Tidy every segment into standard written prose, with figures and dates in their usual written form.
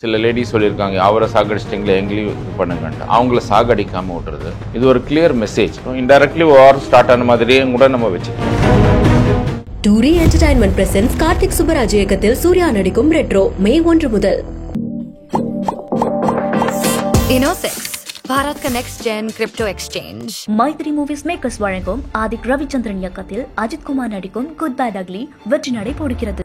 சில லேடிஸ் சொல்லியிருக்காங்க அவரை சாகடிச்சிட்டிங்களே எங்களையும் இது பண்ணுங்கன்ட்டு அவங்கள சாகடிக்காமல் விட்டுறது இது ஒரு கிளியர் மெசேஜ். இன்டைரக்ட்லி வார் ஸ்டார்ட் ஆன மாதிரியே கூட நம்ம வச்சுக்கலாம். டூரி என்டர்டைன்மெண்ட் பிரசன்ஸ் கார்த்திக் சுப்பராஜ் இயக்கத்தில் சூர்யா நடிக்கும் ரெட்ரோ மே 1 முதல். Innosex, भारत का next gen crypto exchange. Mythri movies makers வழங்கும் ஆதிக் ரவிச்சந்திரன் இயக்கத்தில் அஜித் குமார் நடிக்கும் குட் பேட் அக்லி வெற்றி நடை போடுகிறது.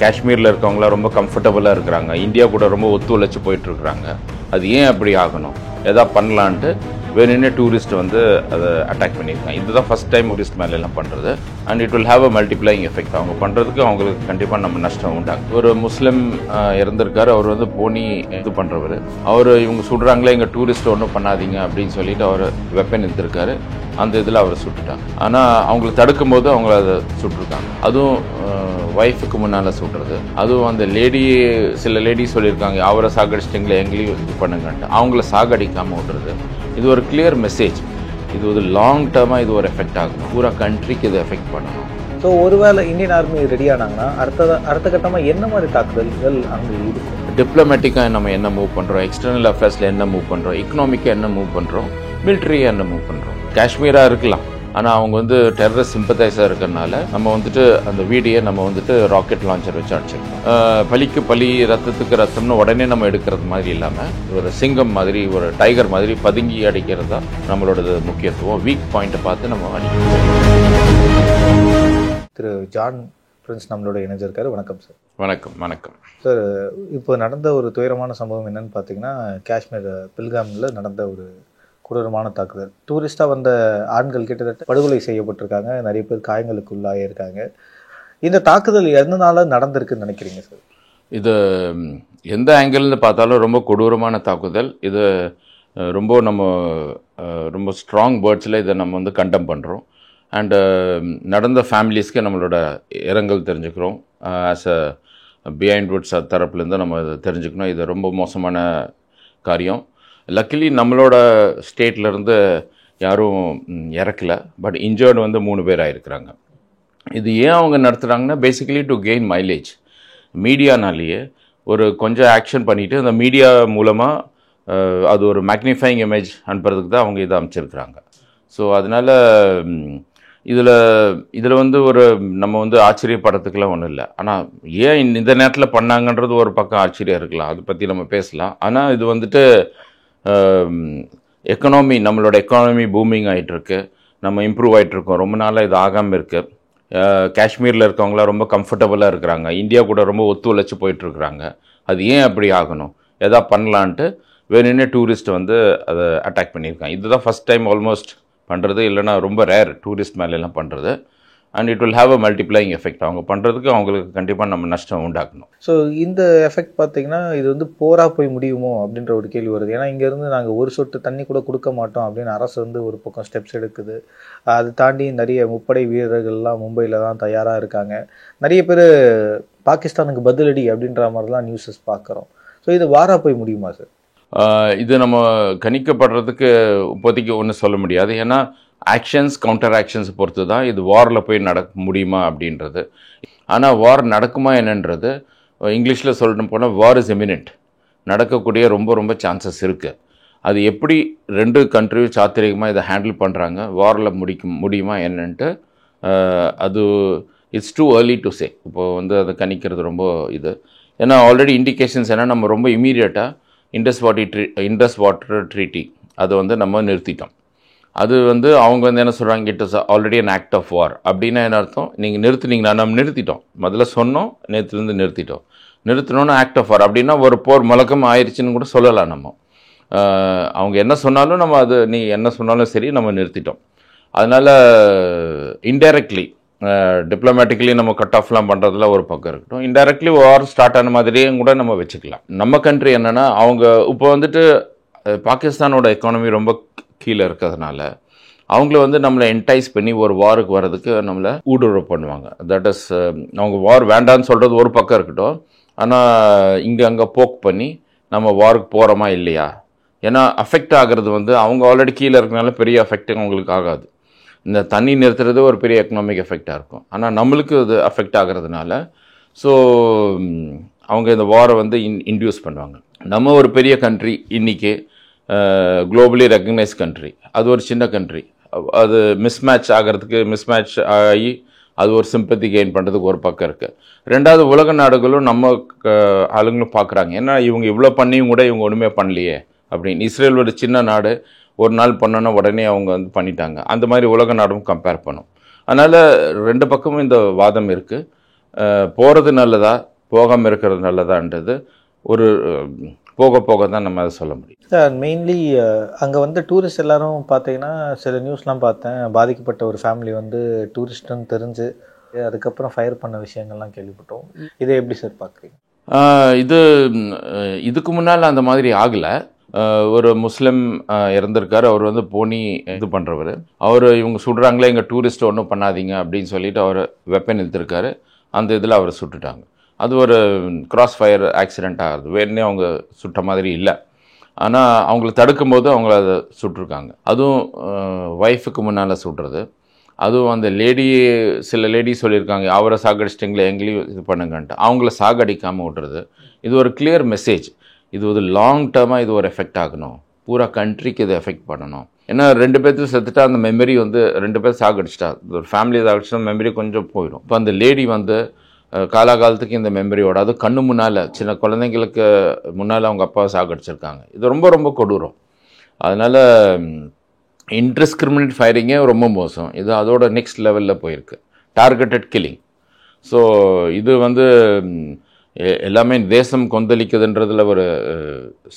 காஷ்மீரில் இருக்கவங்களாம் ரொம்ப கம்ஃபர்டபுளாக இருக்கிறாங்க, இந்தியா கூட ரொம்ப ஒத்துழைச்சு போயிட்டு இருக்கிறாங்க. அது ஏன் அப்படி ஆகணும், எதா பண்ணலான்ட்டு வேணுன்னே டூரிஸ்ட் வந்து அதை அட்டாக் பண்ணியிருக்காங்க. இதுதான் ஃபஸ்ட் டைம் டூரிஸ்ட் மேலெல்லாம் பண்ணுறது. And it will have a multiplying effect. அவங்க பண்ணுறதுக்கு அவங்களுக்கு கண்டிப்பாக நம்ம நஷ்டம் உண்டாகும். ஒரு முஸ்லீம் இறந்திருக்காரு, அவர் வந்து போனி இது பண்ணுறவர். அவர் இவங்க சுடுறாங்களே எங்கள் டூரிஸ்ட் ஒன்றும் பண்ணாதீங்க அப்படின்னு சொல்லிட்டு அவர் வெப்பன் எடுத்திருக்காரு. அந்த இதில் அவரை சுட்டுட்டாங்க. ஆனால் அவங்களை தடுக்கும் போது அவங்கள அதை சுட்டிருக்காங்க. அதுவும் ஒய்ஃபுக்கு முன்னால் சுடுறது. அதுவும் அந்த சில லேடிஸ் சொல்லியிருக்காங்க அவரை சாகடிச்சிட்டிங்களே எங்களையும் இது பண்ணுங்கன்ட்டு அவங்கள சாகடிக்காமல் விட்டுறது. இது ஒரு கிளியர் மெசேஜ். இது ஒரு லாங் டேர்மாக இது ஒரு எஃபெக்ட் ஆகும். பூரா கண்ட்ரிக்கு இது எஃபெக்ட் பண்ணணும். ஸோ ஒருவேளை இந்தியன் ஆர்மி ரெடி ஆனாங்கன்னா அடுத்த கட்டமாக என்ன மாதிரி தாக்குதல்கள் அங்கே இருக்கும்? டிப்ளமேட்டிக்காக நம்ம என்ன மூவ் பண்ணுறோம், எக்ஸ்டர்னல் அஃபேர்ஸில் என்ன மூவ் பண்ணுறோம், எக்கனாமிக்காக என்ன மூவ் பண்ணுறோம், மிலிட்ரியாக என்ன மூவ் பண்ணுறோம். காஷ்மீராக இருக்கலாம், ஆனால் அவங்க வந்து டெரரிஸ்ட் சிம்பத்தைஸாக இருக்கிறனால நம்ம வந்துட்டு அந்த வீடியை நம்ம வந்துட்டு ராக்கெட் லான்ச்சர் வச்சு அடிச்சிருக்கோம். பலிக்கு பலி, ரத்தத்துக்கு ரத்தம்னு உடனே நம்ம எடுக்கிறது மாதிரி இல்லாமல் ஒரு சிங்கம் மாதிரி, ஒரு டைகர் மாதிரி பதுங்கி அடிக்கிறது தான் நம்மளோட முக்கியத்துவம். வீக் பாயிண்ட்டை பார்த்து நம்ம அடிக்கணும். திரு ஜான் பிரின்ஸ் நம்மளோட இணைஞ்சிருக்காரு. வணக்கம் சார். வணக்கம். வணக்கம் சார். இப்போ நடந்த ஒரு துயரமான சம்பவம் என்னன்னு பார்த்தீங்கன்னா, காஷ்மீர் பில்காமில் நடந்த ஒரு கொடூரமான தாக்குதல். டூரிஸ்டாக வந்த ஆண்கள் கிட்டத்தட்ட படுகொலை செய்யப்பட்டிருக்காங்க, நிறைய பேர் காயங்களுக்கு உள்ளாயிருக்காங்க. இந்த தாக்குதல் எதனால நடந்திருக்குன்னு நினைக்கிறீங்க சார்? இது எந்த ஆங்கிள்னு பார்த்தாலும் ரொம்ப கொடூரமான தாக்குதல். இது ரொம்ப ஸ்ட்ராங் வேர்ட்ஸில் இதை நம்ம வந்து கண்டம் பண்ணுறோம். அண்டு நடந்த ஃபேமிலிஸ்க்கு நம்மளோட இரங்கல் தெரிஞ்சுக்கிறோம். ஆஸ் அ பிஹைண்ட் வுட்ஸ் தரப்புலேருந்து நம்ம இதை தெரிஞ்சுக்கணும். இது ரொம்ப மோசமான காரியம். லக்கிலி நம்மளோட ஸ்டேட்லேருந்து யாரும் இறக்கல, பட் இன்ஜர்டு வந்து 3 பேர் ஆகிருக்கிறாங்க. இது ஏன் அவங்க நடத்துகிறாங்கன்னா பேசிக்கலி டு கெயின் மைலேஜ். மீடியானாலேயே ஒரு கொஞ்சம் ஆக்ஷன் பண்ணிவிட்டு அந்த மீடியா மூலமாக அது ஒரு மேக்னிஃபைங் இமேஜ் அனுப்புறதுக்கு தான் அவங்க இதை அமைச்சிருக்கிறாங்க. ஸோ அதனால் இதில் வந்து நம்ம வந்து ஆச்சரியப்படுறதுக்குலாம் ஒன்றும் இல்லை. ஆனால் ஏன் இந்த நேரத்தில் பண்ணாங்கன்றது ஒரு பக்கம் ஆச்சரியம் இருக்கலாம், அதை பற்றி நம்ம பேசலாம். ஆனால் இது வந்துட்டு நம்மளோட எக்கானமி பூமிங் ஆகிட்டுருக்கு, நம்ம இம்ப்ரூவ் ஆகிட்டுருக்கோம். ரொம்ப நாளாக இது ஆகாமல் இருக்குது. காஷ்மீரில் இருக்கவங்களாம் ரொம்ப கம்ஃபர்டபுளாக இருக்கிறாங்க, இந்தியா கூட ரொம்ப ஒத்துழைச்சி போயிட்டுருக்குறாங்க. அது ஏன் அப்படி ஆகணும், எதா பண்ணலான்ட்டு வேணுன்னே டூரிஸ்ட் வந்து அதை அட்டாக் பண்ணியிருக்காங்க. இதுதான் ஃபஸ்ட் டைம் ஆல்மோஸ்ட் பண்ணுறது, இல்லைனா ரொம்ப ரேர் டூரிஸ்ட் மேலெல்லாம் பண்ணுறது. And it will have a multiplying effect. அவங்க பண்ணுறதுக்கு அவங்களுக்கு கண்டிப்பாக நம்ம நஷ்டம் உண்டாக்கணும். ஸோ இந்த எஃபெக்ட் பார்த்தீங்கன்னா இது வந்து போராக போய் முடியுமோ அப்படின்ற ஒரு கேள்வி வருது. ஏன்னா இங்கேருந்து நாங்கள் ஒரு சொட்டு தண்ணி கூட கொடுக்க மாட்டோம் அப்படின்னு அரசு வந்து ஒரு பக்கம் ஸ்டெப்ஸ் எடுக்குது. அதை தாண்டி நிறைய முப்படை வீரர்கள்லாம் மும்பையில் தான் தயாராக இருக்காங்க. நிறைய பேர் பாகிஸ்தானுக்கு பதிலடி அப்படின்ற மாதிரிலாம் நியூஸஸ் பார்க்குறோம். ஸோ இது வாராக போய் முடியுமா சார்? இது நம்ம கணிக்கப்படுறதுக்கு இப்போதைக்கு ஒன்றும் சொல்ல முடியாது. ஏன்னா ஆக்ஷன்ஸ் கவுண்டர் ஆக்ஷன்ஸ் பொறுத்து தான் இது வாரில் போய் நடக்க முடியுமா அப்படின்றது. ஆனால் வார் நடக்குமா என்னன்றது இங்கிலீஷில் சொல்லணும் போனால் வார் இஸ் எமினென்ட். நடக்கக்கூடிய ரொம்ப சான்சஸ் இருக்குது. அது எப்படி 2 கண்ட்ரியும் சாத்திரிகமாக இதை ஹேண்டில் பண்ணுறாங்க, வாரில் முடியுமா என்னன்ட்டு அது it's too early to say. இப்போது வந்து அதை கணிக்கிறது ரொம்ப இது. ஏன்னா ஆல்ரெடி இண்டிகேஷன்ஸ் என்ன, நம்ம ரொம்ப இமீடியட்டாக இண்டஸ் வாட்டர் ட்ரீட்டி அதை வந்து நம்ம நிறுத்திட்டோம். அது வந்து அவங்க வந்து என்ன சொல்கிறாங்க, it is already an act of war. அப்படின்னா என்ன அர்த்தம், நீங்கள் நிறுத்தினீங்கன்னா நம்ம நிறுத்திட்டோம், முதல்ல சொன்னோம், நேற்றுலேருந்து நிறுத்தினோன்னு ஆக்ட் ஆஃப் வார் அப்படின்னா ஒரு போர் முழக்கம் ஆயிடுச்சுன்னு கூட சொல்லலாம். நம்ம அவங்க என்ன சொன்னாலும் நம்ம அது நீ என்ன சொன்னாலும் சரி நம்ம நிறுத்திட்டோம். அதனால் இன்டைரக்ட்லி டிப்ளமேட்டிக்கலி நம்ம கட் ஆஃப்லாம் பண்ணுறதுல ஒரு பக்கம் இருக்கட்டும், இன்டைரக்ட்லி வார் ஸ்டார்ட் ஆன மாதிரியே கூட நம்ம வச்சுக்கலாம். நம்ம கண்ட்ரி என்னென்னா அவங்க இப்போ வந்துட்டு பாகிஸ்தானோட எக்கானமி ரொம்ப கீழே இருக்கிறதுனால அவங்கள வந்து நம்மளை என்டைஸ் பண்ணி ஒரு வாருக்கு வர்றதுக்கு நம்மளை ஊடுருவ பண்ணுவாங்க. தட் இஸ் அவங்க வார் வேண்டான்னு சொல்கிறது ஒரு பக்கம் இருக்கட்டும், ஆனால் அங்கே போக் பண்ணி நம்ம வாருக்கு போகிறோமா இல்லையா. ஏன்னா அஃபெக்ட் ஆகிறது வந்து அவங்க ஆல்ரெடி கீழே இருக்கிறனால பெரிய அஃபெக்ட் அவங்களுக்கு ஆகாது. இந்த தண்ணி நிறுத்துறது ஒரு பெரிய எக்கனாமிக் எஃபெக்டாக இருக்கும். ஆனால் நம்மளுக்கு அது அஃபெக்ட் ஆகிறதுனால ஸோ அவங்க இந்த வாரை வந்து இன்டியூஸ் பண்ணுவாங்க. நம்ம ஒரு பெரிய கண்ட்ரி இன்றைக்கி குளோபலி ரெக்கக்னைஸ் கண்ட்ரி, அது ஒரு சின்ன கண்ட்ரி, அது மிஸ்மேட்ச் ஆகி அது ஒரு சிம்பத்தி கெயின் பண்ணுறதுக்கு ஒரு பக்கம் இருக்குது. ரெண்டாவது உலக நாடுகளும் நம்ம ஆளுங்களும் பார்க்குறாங்க, ஏன்னா இவங்க இவ்வளோ பண்ணியும் கூட இவங்க ஒன்றுமே பண்ணலையே அப்படின்னு. இஸ்ரேல் ஒரு சின்ன நாடு, ஒரு நாள் பண்ணோன்னா உடனே அவங்க வந்து பண்ணிட்டாங்க. அந்த மாதிரி உலக நாடும் கம்பேர் பண்ணும். அதனால் ரெண்டு பக்கமும் இந்த வாதம் இருக்குது. போகிறது நல்லதா போகாமல் இருக்கிறது நல்லதான்றது ஒரு போக போக தான் நம்ம அதை சொல்ல முடியும். சார் மெயின்லி அங்கே வந்து டூரிஸ்ட் எல்லாரும் பார்த்தீங்கன்னா சில நியூஸ்லாம் பார்த்தேன், பாதிக்கப்பட்ட ஒரு ஃபேமிலி வந்து டூரிஸ்ட்டுன்னு தெரிஞ்சு அதுக்கப்புறம் ஃபயர் பண்ண விஷயங்கள்லாம் கேள்விப்பட்டோம். இதை எப்படி சார் பார்க்குறீங்க? இதுக்கு முன்னால் அந்த மாதிரி ஆகலை. ஒரு முஸ்லீம் இறந்திருக்காரு, அவர் வந்து போனி இது பண்ணுறவர். அவர் இவங்க சுடுறாங்களே, எங்கள் டூரிஸ்ட் ஒன்றும் பண்ணாதீங்க அப்படின்னு சொல்லிட்டு அவர் வெப்பன் எடுத்திருக்காரு. அந்த இதில் அவரை சுட்டுட்டாங்க. அது ஒரு கிராஸ் ஃபயர் ஆக்சிடெண்ட் ஆகுது, வேணுன்னே அவங்க சுட்ட மாதிரி இல்லை. ஆனால் அவங்கள தடுக்கும்போது அவங்கள அதை சுட்டிருக்காங்க. அதுவும் ஒய்ஃபுக்கு முன்னால் சுடுறது. அதுவும் அந்த சில லேடி சொல்லியிருக்காங்க, அவரை சாகடிச்சிட்டிங்களே எங்களையும் இது பண்ணுங்கன்ட்டு. அவங்கள சாகடிக்காமல் விட்டுறது. இது ஒரு கிளியர் மெசேஜ். இது ஒரு லாங் டேர்மாக இது ஒரு எஃபெக்ட் ஆகணும், பூரா கண்ட்ரிக்கு இது எஃபெக்ட் பண்ணணும். ஏன்னா 2 பேர்த்துக்கு செத்துட்டா அந்த மெமரி வந்து 2 பேர் சாகடிச்சிட்டா ஒரு ஃபேமிலி சாகடிச்சா மெமரி கொஞ்சம் போயிடும். இப்போ அந்த லேடி வந்து காலாகாலத்துக்கு இந்த மெமரியோட, அது கண்ணு முன்னால் சின்ன குழந்தைங்களுக்கு முன்னால் அவங்க அப்பாவை சாகடிச்சிருக்காங்க. இது ரொம்ப ரொம்ப கொடூரம். அதனால் இன்டிஸ்கிரிமினேட் ஃபயரிங்கே ரொம்ப மோசம். இது அதோட நெக்ஸ்ட் லெவலில் போயிருக்கு, டார்கெட்டட் கில்லிங். ஸோ இது வந்து எல்லாமே தேசம் கொந்தளிக்குதுன்றதில் ஒரு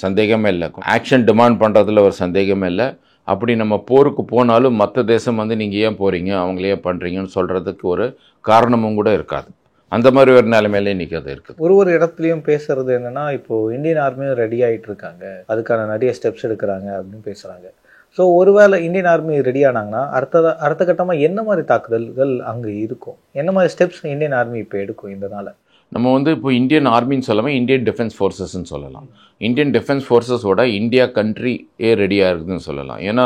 சந்தேகமே இல்லை, ஆக்ஷன் டிமாண்ட் பண்ணுறதுல ஒரு சந்தேகமே இல்லை. அப்படி நம்ம போருக்கு போனாலும் மற்ற தேசம் வந்து நீங்கள் ஏன் போகிறீங்க, அவங்களே பண்ணுறீங்கன்னு சொல்கிறதுக்கு ஒரு காரணமும் கூட இருக்காது. அந்த மாதிரி ஒரு நிலைமையில இன்றைக்கி அது இருக்குது. ஒரு இடத்துலையும் பேசுகிறது என்னென்னா, இப்போது இந்தியன் ஆர்மியும் ரெடி ஆகிட்டு இருக்காங்க, அதுக்கான நிறைய ஸ்டெப்ஸ் எடுக்கிறாங்க அப்படின்னு பேசுகிறாங்க. ஸோ ஒருவேளை இந்தியன் ஆர்மி ரெடி ஆனாங்கன்னா அடுத்த கட்டமாக என்ன மாதிரி தாக்குதல்கள் அங்கே இருக்கும், என்ன மாதிரி ஸ்டெப்ஸ் இந்தியன் ஆர்மி இப்போ எடுக்கும்? இதனால் நம்ம வந்து இப்போ இந்தியன் ஆர்மின்னு சொல்லாமல் இந்தியன் டிஃபென்ஸ் ஃபோர்ஸஸ்ன்னு சொல்லலாம். இந்தியன் டிஃபென்ஸ் ஃபோர்ஸஸோட இந்தியா கண்ட்ரியே ரெடியாக இருக்குதுன்னு சொல்லலாம். ஏன்னா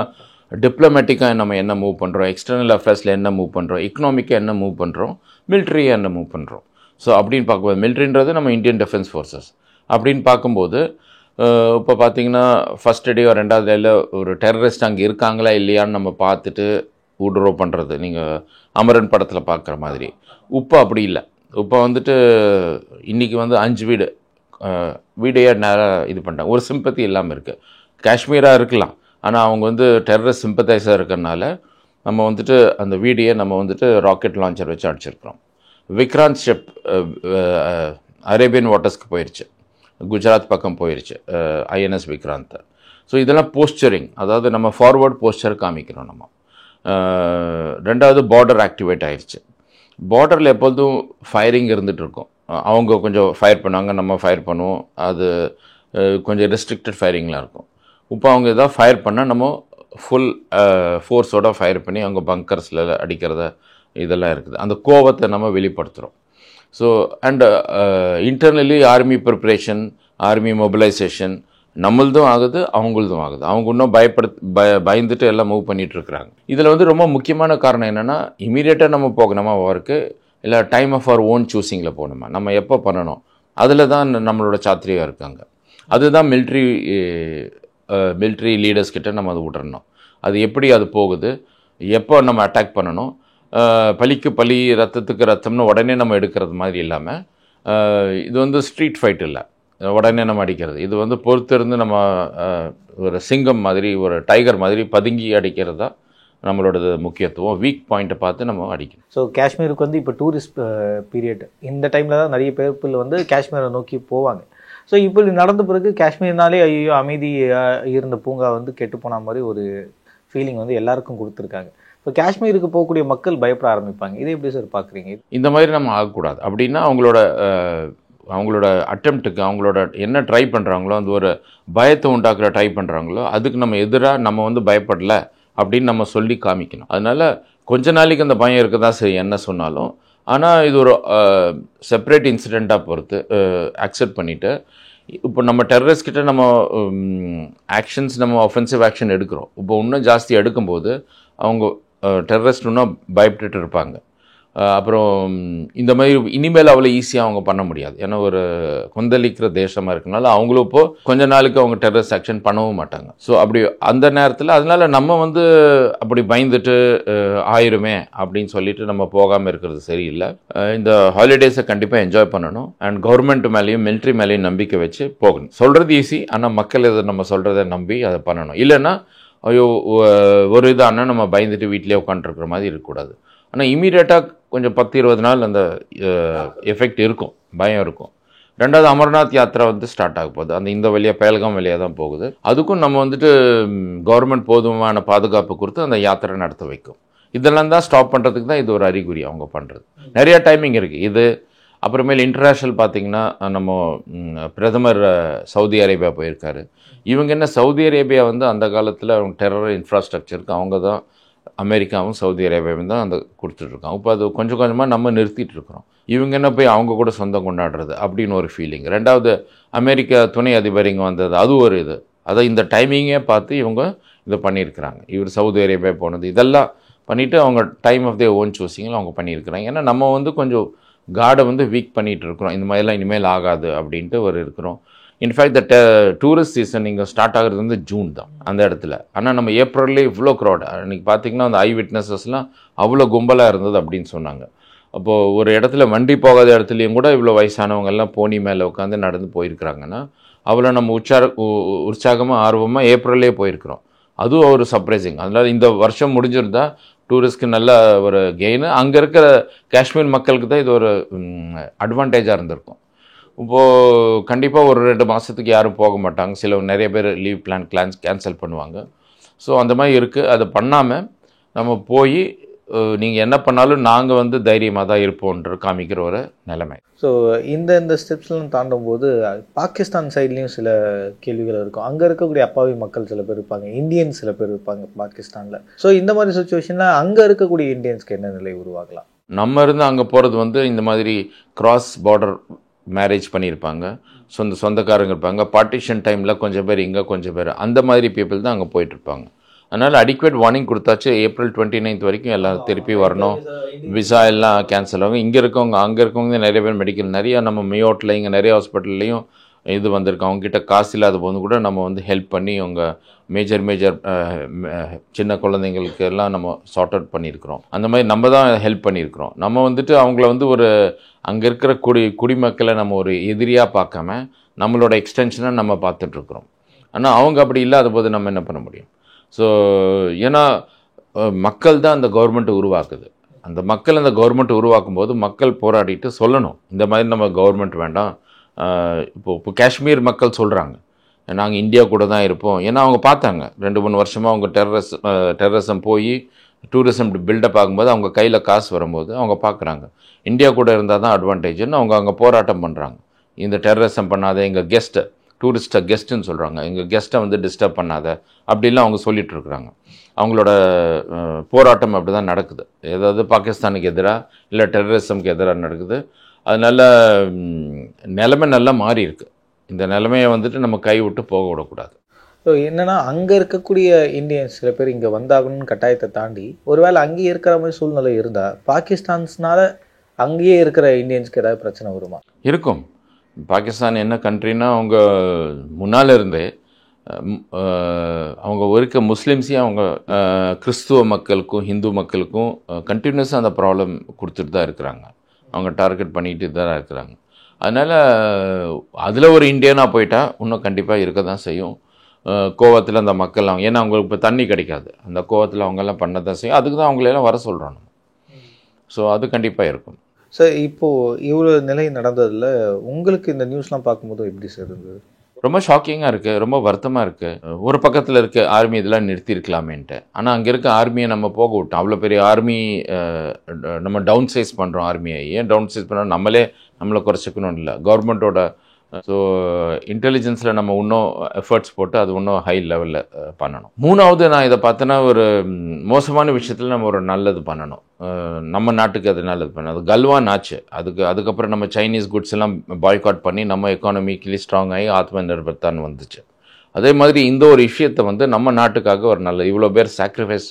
டிப்ளமேட்டிக்காக நம்ம என்ன மூவ் பண்ணுறோம், எக்ஸ்டர்னல் அஃபேர்ஸில் என்ன மூவ் பண்ணுறோம், எக்கனாமிக்காக என்ன மூவ் பண்ணுறோம், மிலிட்ரியை என்ன மூவ் பண்ணுறோம். ஸோ அப்படின்னு பார்க்கும்போது மிலிட்ரின்றது நம்ம இந்தியன் டிஃபென்ஸ் ஃபோர்ஸஸ். அப்படின்னு பார்க்கும்போது இப்போ பார்த்தீங்கன்னா ஃபஸ்ட் டே 2வது டேயில் ஒரு டெரரிஸ்ட் அங்கே இருக்காங்களா இல்லையான்னு நம்ம பார்த்துட்டு ஊடுருவ பண்ணுறது, நீங்கள் அமரன் படத்தில் பார்க்குற மாதிரி. இப்போ அப்படி இல்லை. இப்போ வந்துட்டு இன்றைக்கி வந்து 5 வீடையே நேராக இது பண்ணிட்டாங்க. ஒரு சிம்பத்தி இல்லாமல் இருக்குது. காஷ்மீராக இருக்கலாம், ஆனால் அவங்க வந்து டெரரிஸ்ட் சிம்பத்தைஸாக இருக்கிறனால நம்ம வந்துட்டு அந்த வீடியை நம்ம வந்துட்டு ராக்கெட் லான்ச்சர் வச்சு அடிச்சிருக்கிறோம். விக்ராந்த் ஷிப் அரேபியன் வாட்டர்ஸ்க்கு போயிடுச்சு, குஜராத் பக்கம் போயிடுச்சு ஐஎன்எஸ் விக்ராந்த். ஸோ இதெல்லாம் போஸ்டரிங், அதாவது நம்ம ஃபார்வர்ட் போஸ்டர் காமிக்கிறோம் நம்ம. 2வது பார்டர் ஆக்டிவேட் ஆயிடுச்சு. பார்டரில் எப்போதும் ஃபயரிங் இருந்துகிட்ருக்கும். அவங்க கொஞ்சம் ஃபயர் பண்ணுவாங்க, நம்ம ஃபயர் பண்ணுவோம். அது கொஞ்சம் ரெஸ்ட்ரிக்டட் ஃபயரிங்லாம் இருக்கும். இப்போ அவங்க எதாவது ஃபயர் பண்ணால் நம்ம ஃபுல் ஃபோர்ஸோடு ஃபயர் பண்ணி அவங்க பங்கர்ஸில் அடிக்கிறத இதெல்லாம் இருக்குது. அந்த கோவத்தை நம்ம வெளிப்படுத்துகிறோம். So and internally army preparation, army mobilisation நம்மளதும் ஆகுது, அவங்களதும் ஆகுது. அவங்க இன்னும் பயந்துட்டு எல்லாம் மூவ் பண்ணிகிட்ருக்குறாங்க. இதில் வந்து ரொம்ப முக்கியமான காரணம் என்னென்னா, இமீடியட்டாக நம்ம போகணுமா ஒர்க்கு, இல்லை டைம் ஆஃப் அவர் ஓன் சூஸிங்கில் போகணுமா, நம்ம எப்போ பண்ணணும், அதில் தான் நம்மளோட சாத்திரியாக இருக்காங்க. அதுதான் மிலிட்ரி லீடர்ஸ் கிட்ட நம்ம அதை விட்டுறணும். அது எப்படி அது போகுது, எப்போ நம்ம அட்டாக் பண்ணணும், பலிக்கு பலி ரத்தத்துக்கு ரத்தம்னு உடனே நம்ம எடுக்கிறது மாதிரி இல்லாமல், இது வந்து ஸ்ட்ரீட் ஃபைட் இல்லை, உடனே நம்ம அடிக்கிறது. இது வந்து பொறுத்திருந்து நம்ம ஒரு சிங்கம் மாதிரி, ஒரு டைகர் மாதிரி பதுங்கி அடிக்கிறது தான் நம்மளோட முக்கியத்துவம். வீக் பாயிண்ட்டை பார்த்து நம்ம அடிக்கணும். ஸோ காஷ்மீருக்கு வந்து இப்போ டூரிஸ்ட் பீரியட், இந்த டைமில் தான் நிறைய பேர் வந்து காஷ்மீரை நோக்கி போவாங்க. ஸோ இப்படி நடந்த பிறகு காஷ்மீர்னாலே ஐயோ அமைதி இருந்த பூங்கா வந்து கெட்டு போன மாதிரி ஒரு ஃபீலிங் வந்து எல்லாருக்கும் கொடுத்துருக்காங்க. இப்போ காஷ்மீருக்கு போகக்கூடிய மக்கள் பயப்பட ஆரம்பிப்பாங்க. இதை எப்படி சார் பார்க்குறீங்க? இந்த மாதிரி நம்ம ஆகக்கூடாது. அப்படின்னா அவங்களோட அட்டெம்ப்ட்டுக்கு, அவங்களோட என்ன ட்ரை பண்ணுறாங்களோ, அந்த ஒரு பயத்தை உண்டாக்குற ட்ரை பண்ணுறாங்களோ, அதுக்கு நம்ம எதிராக நம்ம வந்து பயப்படல அப்படின்னு நம்ம சொல்லி காமிக்கணும். அதனால் கொஞ்ச நாளைக்கு அந்த பயம் இருக்க தான் சரி என்ன சொன்னாலும். ஆனால் இது ஒரு செப்பரேட் இன்சிடெண்ட்டாக பொறுத்து அக்செப்ட் பண்ணிவிட்டு, இப்போ நம்ம டெரரிஸ்ட்கிட்ட நம்ம ஆக்ஷன்ஸ், நம்ம ஒஃபென்சிவ் ஆக்ஷன் எடுக்கிறோம். இப்போ இன்னும் ஜாஸ்தி எடுக்கும்போது அவங்க டெரரிஸ்ட் இன்னும் பயப்பட்டுட்டு இருப்பாங்க. அப்புறம் இந்த மாதிரி இனிமேல் அவ்வளோ ஈஸியாக அவங்க பண்ண முடியாது. ஏன்னா ஒரு கொந்தளிக்கிற தேசமாக இருக்கனால அவங்களும் இப்போது கொஞ்ச நாளுக்கு அவங்க டெரரிஸ்ட் ஆக்ஷன் பண்ணவும் மாட்டாங்க. ஸோ அப்படி அந்த நேரத்தில் அதனால் நம்ம வந்து அப்படி பயந்துட்டு ஆயிருமே அப்படின்னு சொல்லிட்டு நம்ம போகாமல் இருக்கிறது சரியில்லை. இந்த ஹாலிடேஸை கண்டிப்பாக என்ஜாய் பண்ணணும். அண்ட் கவர்மெண்ட் மேலேயும் மிலிட்ரி மேலேயும் நம்பிக்கை வச்சு போகணும். சொல்கிறது ஈஸி, ஆனால் மக்கள் இதை நம்ம சொல்கிறத நம்பி அதை பண்ணணும். இல்லைன்னா ஐயோ ஒரு இதானா நம்ம பயந்துட்டு வீட்டிலே உட்காந்துருக்குற மாதிரி இருக்கக்கூடாது. ஆனால் இமீடியட்டாக கொஞ்சம் 10-20 நாள் அந்த எஃபெக்ட் இருக்கும், பயம் இருக்கும். ரெண்டாவது அமர்நாத் யாத்திரை வந்து ஸ்டார்ட் ஆக போகுது. அந்த இந்த வழியாக பேல்காம் வழியாக தான் போகுது. அதுக்கும் நம்ம வந்துட்டு கவர்மெண்ட் போதுமான பாதுகாப்பு கொடுத்து அந்த யாத்திரை நடத்த வைக்கும். இதெல்லாம் தான் ஸ்டாப் பண்ணுறதுக்கு தான் இது ஒரு அறிகுறி அவங்க பண்ணுறது. நிறையா டைமிங் இருக்குது இது. அப்புறமேல் இன்டர்நேஷ்னல் பார்த்திங்கன்னா நம்ம பிரதமர் சவுதி அரேபியா போயிருக்காரு. இவங்க என்ன சவுதி அரேபியா வந்து அந்த காலத்தில் அவங்க டெரர் இன்ஃப்ராஸ்ட்ரக்சருக்கு அவங்க தான் அமெரிக்காவும் சவுதி அரேபியாவும் தான் அந்த கொடுத்துட்ருக்காங்க. இப்போ அது கொஞ்சம் கொஞ்சமாக நம்ம நிறுத்திட்டு இருக்கிறோம். இவங்க என்ன போய் அவங்க கூட சொந்தம் கொண்டாடுறது அப்படின்னு ஒரு ஃபீலிங். ரெண்டாவது அமெரிக்கா துணை அதிபர் இங்கே வந்தது, அது ஒரு இது. அதை இந்த டைமிங்கே பார்த்து இவங்க இதை பண்ணியிருக்கிறாங்க. இவர் சவுதி அரேபியா போனது இதெல்லாம் பண்ணிவிட்டு அவங்க டைம் ஆஃப் தி ஓன் சூஸிங்கில் அவங்க பண்ணியிருக்கிறாங்க. ஏன்னா நம்ம வந்து கொஞ்சம் காடை வந்து வீக் பண்ணிகிட்டு இருக்கிறோம். இந்த மாதிரிலாம் இனிமேல் ஆகாது அப்படின்ட்டு ஒரு இருக்கிறோம். இன்ஃபேக்ட் த டூரிஸ்ட் சீசன் இங்கே ஸ்டார்ட் ஆகிறது வந்து ஜூன் தான் அந்த இடத்துல. ஆனால் நம்ம ஏப்ரல்லே இவ்வளோ க்ரௌட். அன்றைக்கி பார்த்திங்கன்னா அந்த ஐ விட்னஸஸ்லாம் அவ்வளோ கும்பலாக இருந்தது அப்படின்னு சொன்னாங்க. அப்போது ஒரு இடத்துல வண்டி போகாத இடத்துலையும் கூட இவ்வளோ வயசானவங்கெல்லாம் போனி மேலே உட்காந்து நடந்து போயிருக்கிறாங்கன்னா அவ்வளோ நம்ம உற்சாகமாக ஆர்வமாக ஏப்ரல்லே போயிருக்கிறோம். அதுவும் ஒரு சர்ப்ரைசிங். அதனால் இந்த வருஷம் முடிஞ்சிருந்தா டூரிஸ்ட்க்கு நல்ல ஒரு கெயின். அங்கே இருக்கிற காஷ்மீர் மக்களுக்கு தான் இது ஒரு அட்வான்டேஜாக இருந்திருக்கும். இப்போது கண்டிப்பாக ஒரு 2 மாதத்துக்கு யாரும் போக மாட்டாங்க. நிறைய பேர் லீவ் பிளான்ஸ் கேன்சல் பண்ணுவாங்க. ஸோ அந்த மாதிரி இருக்குது. அதை பண்ணாமல் நம்ம போய் நீங்கள் என்ன பண்ணாலும் நாங்கள் வந்து தைரியமாக தான் இருப்போன்ற காமிக்கிற ஒரு நிலைமை. ஸோ இந்த ஸ்டெப்ஸ்லாம் தாண்டும் போது பாகிஸ்தான் சைட்லேயும் சில கேள்விகள் இருக்கும். அங்கே இருக்கக்கூடிய அப்பாவி மக்கள் சில பேர் இருப்பாங்க, இந்தியன்ஸ் சில பேர் இருப்பாங்க பாகிஸ்தானில். ஸோ இந்த மாதிரி சுச்சுவேஷனில் அங்கே இருக்கக்கூடிய இந்தியன்ஸ்க்கு என்ன நிலை உருவாகலாம்? நம்ம இருந்து அங்கே போகிறது வந்து இந்த மாதிரி கிராஸ் பார்டர் மேரேஜ் பண்ணியிருப்பாங்க, சொந்தக்காரங்க இருப்பாங்க. பார்ட்டிஷன் டைமில் கொஞ்சம் பேர் இங்கே கொஞ்சம் பேர் அந்த மாதிரி பீப்புள் தான் அங்கே போயிட்டுருப்பாங்க. அதனால் அடிக்குவேட் வார்னிங் கொடுத்தாச்சு. ஏப்ரல் 29 வரைக்கும் எல்லாம் திருப்பி வரணும். விசா எல்லாம் கேன்சல் ஆகும். இங்கே இருக்கவங்க அங்கே இருக்கவங்க நிறைய பேர் மெடிக்கல் நிறையா நம்ம மியோட்டில் இங்கே நிறைய ஹாஸ்பிட்டல்லையும் இது வந்திருக்கு. அவங்ககிட்ட காசு இல்லாத போது கூட நம்ம வந்து ஹெல்ப் பண்ணி அவங்க மேஜர் சின்ன குழந்தைங்களுக்கு எல்லாம் நம்ம சார்ட் அவுட் பண்ணியிருக்கிறோம். அந்த மாதிரி நம்ம தான் ஹெல்ப் பண்ணியிருக்கிறோம். நம்ம வந்துட்டு அவங்கள வந்து ஒரு அங்கே இருக்கிற குடிமக்களை நம்ம ஒரு எதிரியாக பார்க்காம நம்மளோட எக்ஸ்டென்ஷனை நம்ம பார்த்துட்ருக்குறோம். ஆனால் அவங்க அப்படி இல்லாத போது நம்ம என்ன பண்ண முடியும்? ஸோ ஏன்னா மக்கள் தான் அந்த கவர்மெண்ட்டை உருவாக்குது. அந்த மக்கள் அந்த கவர்மெண்ட்டை உருவாக்கும் போது மக்கள் போராடிட்டு சொல்லணும், இந்த மாதிரி நம்ம கவர்மெண்ட் வேண்டாம். இப்போ காஷ்மீர் மக்கள் சொல்கிறாங்க நாங்கள் இந்தியா கூட தான் இருப்போம். ஏன்னா அவங்க பார்த்தாங்க 2-3 வருஷமாக அவங்க டெரரிசம் போய் டூரிசம் பில்டப் ஆகும்போது அவங்க கையில் காசு வரும்போது அவங்க பார்க்குறாங்க இந்தியா கூட இருந்தால் தான் அட்வான்டேஜ்னு அவங்க அங்கே போராட்டம் பண்ணுறாங்க. இந்த டெரரிசம் பண்ணாத, எங்கள் கெஸ்ட்டை டூரிஸ்ட்டை கெஸ்ட்டுன்னு சொல்கிறாங்க, எங்கள் கெஸ்ட்டை வந்து டிஸ்டர்ப் பண்ணாத அப்படிலாம் அவங்க சொல்லிகிட்ருக்குறாங்க. அவங்களோட போராட்டம் அப்படி தான் நடக்குது. ஏதாவது பாகிஸ்தானுக்கு எதிராக இல்லை டெரரிசம்க்கு எதிராக நடக்குது. அதனால் நிலைமை நல்லா மாறி இருக்குது. இந்த நிலைமையை வந்துட்டு நம்ம கை விட்டு போக விடக்கூடாது. ஸோ என்னென்னா அங்கே இருக்கக்கூடிய இந்தியன்ஸ் சில பேர் இங்கே வந்தாகணும்னு கட்டாயத்தை தாண்டி ஒருவேளை அங்கேயே இருக்கிற மாதிரி சூழ்நிலை இருந்தால் பாகிஸ்தான்ஸ்னால அங்கேயே இருக்கிற இந்தியன்ஸ்க்கு ஏதாவது பிரச்சனை வருமா? இருக்கும். பாகிஸ்தான் என்ன கண்ட்ரின்னா அவங்க முன்னால் இருந்தே அவங்க இருக்க முஸ்லீம்ஸையும் அவங்க கிறிஸ்துவ மக்களுக்கும் ஹிந்து மக்களுக்கும் கண்டினியூஸாக அந்த ப்ராப்ளம் கொடுத்துட்டு தான் இருக்கிறாங்க. அவங்க டார்கெட் பண்ணிட்டு தான் இருக்கிறாங்க. அதனால் அதில் ஒரு இந்தியனாக போயிட்டா இன்னும் கண்டிப்பாக இருக்க தான் செய்யும். கோவத்தில் அந்த மக்கள் அவங்க ஏன்னா அவங்களுக்கு இப்போ தண்ணி கிடைக்காது, அந்த கோவத்தில் அவங்கெல்லாம் பண்ண தான் செய்யும். அதுக்கு தான் அவங்களெல்லாம் வர சொல்கிறோம். ஸோ அது கண்டிப்பாக இருக்கும். சார் இப்போது இவ்வளோ நிலை நடந்ததில் உங்களுக்கு இந்த நியூஸ்லாம் பார்க்கும்போது எப்படி சார் இருந்தது? ரொம்ப ஷாக்கிங்காக இருக்குது, ரொம்ப வருத்தமாக இருக்குது. ஒரு பக்கத்தில் இருக்க ஆர்மி இதெல்லாம் நிறுத்தியிருக்கலாமேன்ட்டு. ஆனால் அங்கே இருக்க ஆர்மியை நம்ம போக விட்டோம். அவ்வளோ பெரிய ஆர்மி நம்ம டவுன் சைஸ் பண்ணுறோம். ஆர்மியை ஏன் டவுன் சைஸ் பண்ணோம்? நம்மளை குறைச்சிக்கணும் இல்லை, கவர்மெண்ட்டோட. ஸோ இன்டெலிஜென்ஸில் நம்ம இன்னும் எஃபர்ட்ஸ் போட்டு அது இன்னும் ஹை லெவலில் பண்ணணும். மூணாவது நான் இதை பார்த்தோன்னா ஒரு மோசமான விஷயத்தில் நம்ம ஒரு நல்லது பண்ணணும். நம்ம நாட்டுக்கு அது நல்லது பண்ணணும். அது கல்வான் ஆச்சு. அதுக்கப்புறம் நம்ம சைனீஸ் குட்ஸ் எல்லாம் பாய்காட் பண்ணி நம்ம எக்கானமிக்கலி ஸ்ட்ராங் ஆகி ஆத்ம நிர்பர்தான் வந்துச்சு. அதே மாதிரி இந்த ஒரு விஷயத்தை வந்து நம்ம நாட்டுக்காக ஒரு நல்ல இவ்வளோ பேர்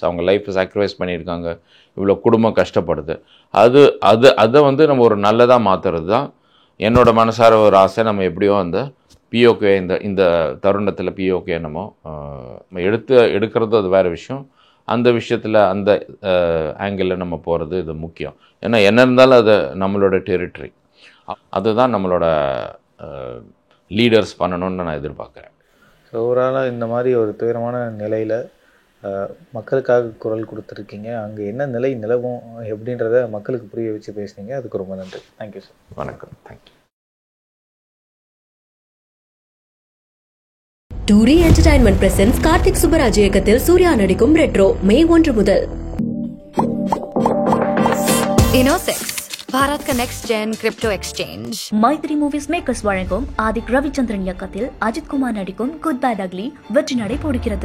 அவங்க லைஃப்பை சாக்ரிஃபைஸ் பண்ணியிருக்காங்க, இவ்வளோ குடும்பம் கஷ்டப்படுது, அதை வந்து நம்ம ஒரு நல்லதாக மாற்றுறது தான் என்னோட மனசார ஒரு ஆசை. நம்ம எப்படியோ அந்த பிஓகே இந்த தருணத்தில் பிஓகே நம்ம எடுக்கிறது அது வேறு விஷயம். அந்த விஷயத்தில் அந்த ஆங்கிளில் நம்ம போகிறது இது முக்கியம். ஏன்னா என்ன இருந்தாலும் அது நம்மளோட டெரிட்டரி. அதுதான் நம்மளோட லீடர்ஸ் பண்ணணும்னு நான் எதிர்பார்க்குறேன். ஸோ ஓவராலாக இந்த மாதிரி ஒரு துயரமான நிலையில் மக்களுக்காக குரல் கொடுத்துருக்கீங்க. அங்கே என்ன நிலை நிலவும் எப்படின்றத மக்களுக்கு புரிய வச்சு பேசுனீங்க. அதுக்கு ரொம்ப நன்றி. Thank you sir. வணக்கம். Thank you. 2D Entertainment presents Karthik Subbaraj இயக்கத்தில் சூர்யா நடிக்கும் ரெட்ரோ மே 1 முதல். Innosex, Bharat ka next gen crypto exchange. Mythri movies makers வழங்கும் ஆதிக் ரவிச்சந்திரன் இயக்கத்தில் அஜித் குமார் நடிக்கும் குட் பேட் அக்லி வெற்றி நடை போடுகிறது.